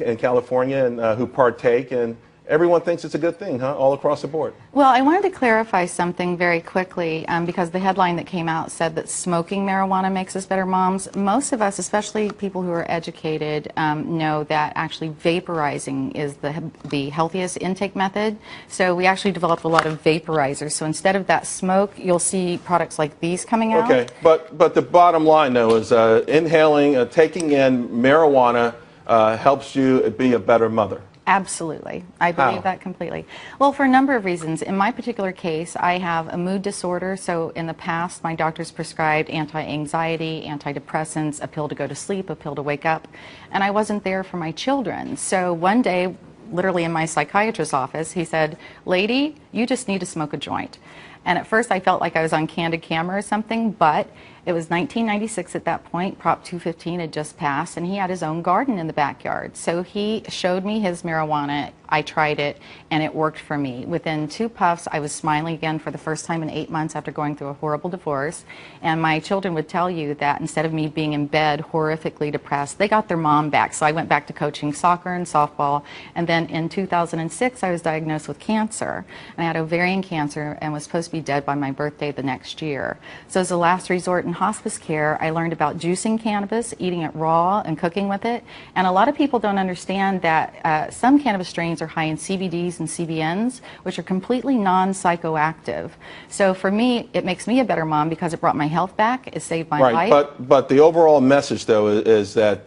in California and who partake, and everyone thinks it's a good thing, huh? All across the board. Well, I wanted to clarify something very quickly because the headline that came out said that smoking marijuana makes us better moms. Most of us, especially people who are educated, know that actually vaporizing is the healthiest intake method. So we actually developed a lot of vaporizers. So instead of that smoke, you'll see products like these coming out. Okay, but the bottom line, though, is inhaling, taking in marijuana helps you be a better mother. Absolutely. I believe that completely. Well, for a number of reasons. In my particular case, I have a mood disorder. So in the past, my doctors prescribed anti-anxiety, antidepressants, a pill to go to sleep, a pill to wake up. And I wasn't there for my children. So one day, literally in my psychiatrist's office, he said, "Lady, you just need to smoke a joint." And at first I felt like I was on candid camera or something, but it was 1996 at that point. Prop 215 had just passed, and he had his own garden in the backyard. So he showed me his marijuana. I tried it, and it worked for me. Within 2 puffs, I was smiling again for the first time in 8 months after going through a horrible divorce. And my children would tell you that instead of me being in bed horrifically depressed, they got their mom back. So I went back to coaching soccer and softball. And then in 2006, I was diagnosed with cancer. And I had ovarian cancer and was supposed to be dead by my birthday the next year. So as a last resort in hospice care, I learned about juicing cannabis, eating it raw, and cooking with it. And a lot of people don't understand that some cannabis strains are high in CBDs and CBNs, which are completely non-psychoactive. So for me, it makes me a better mom because it brought my health back. It saved my life. But the overall message, though, is that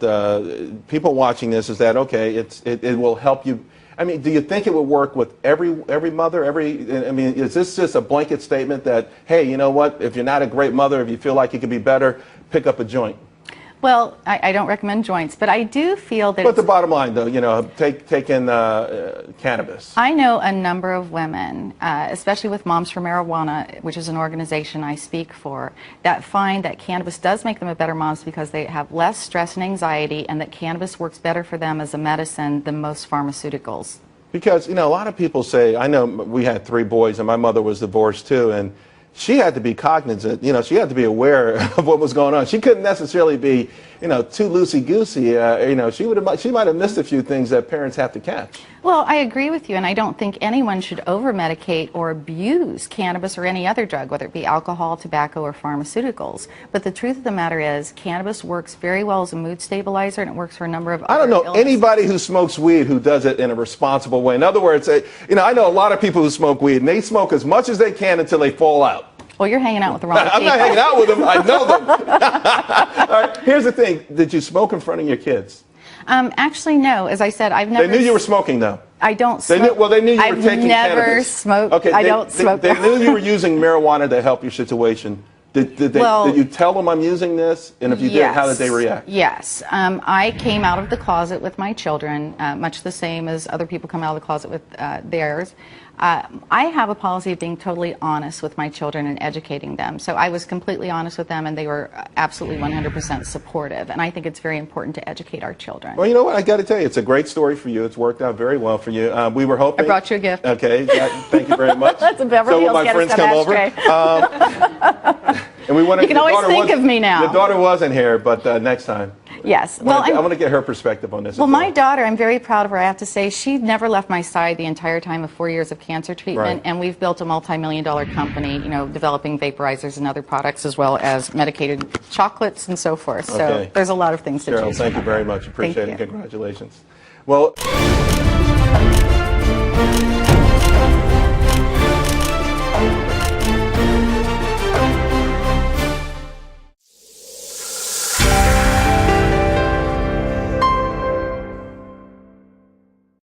people watching this is that, okay, it will help you. I mean, do you think it would work with every mother? I mean, is this just a blanket statement that, hey, you know what, if you're not a great mother, if you feel like you could be better, pick up a joint? Well, I don't recommend joints, but I do feel that. But the bottom line, though, you know, take in cannabis. I know a number of women, especially with Moms for Marijuana, which is an organization I speak for, that find that cannabis does make them a better moms because they have less stress and anxiety, and that cannabis works better for them as a medicine than most pharmaceuticals. Because, you know, a lot of people say, I know we had 3 boys, and my mother was divorced too, and she had to be cognizant, you know, she had to be aware of what was going on. She couldn't necessarily be, you know, too loosey-goosey. You know, she might have missed a few things that parents have to catch. Well, I agree with you, and I don't think anyone should over-medicate or abuse cannabis or any other drug, whether it be alcohol, tobacco, or pharmaceuticals. But the truth of the matter is, cannabis works very well as a mood stabilizer, and it works for a number of other I don't know illnesses. Anybody who smokes weed who does it in a responsible way. In other words, you know, I know a lot of people who smoke weed, and they smoke as much as they can until they fall out. Well, you're hanging out with the wrong people. I'm not hanging out with them. I know them. All right, here's the thing. Did you smoke in front of your kids? Actually, no. As I said, I've never... They knew you were smoking, though. I don't smoke. They knew you were taking cannabis. I've never smoked. Okay, I don't smoke. They knew you were using marijuana to help your situation. Did you tell them I'm using this? And if you did, how did they react? Yes. I came out of the closet with my children, much the same as other people come out of the closet with theirs. I have a policy of being totally honest with my children and educating them. So I was completely honest with them, and they were absolutely 100% supportive. And I think it's very important to educate our children. Well, you know what? I got to tell you, it's a great story for you. It's worked out very well for you. We were hoping. I brought you a gift. Okay. Thank you very much. That's a Beverly So will my friends come over? And we want to. You can always think of me now. Your daughter wasn't here, but next time. Yes. Well, I want to get her perspective on this. Well, my daughter, I'm very proud of her. I have to say, she never left my side the entire time of 4 years of cancer treatment, and we've built a multi-million-dollar company, you know, developing vaporizers and other products, as well as medicated chocolates and so forth. So there's a lot of things to Cheryl, choose thank you from. very much. Appreciate it. Congratulations. Well.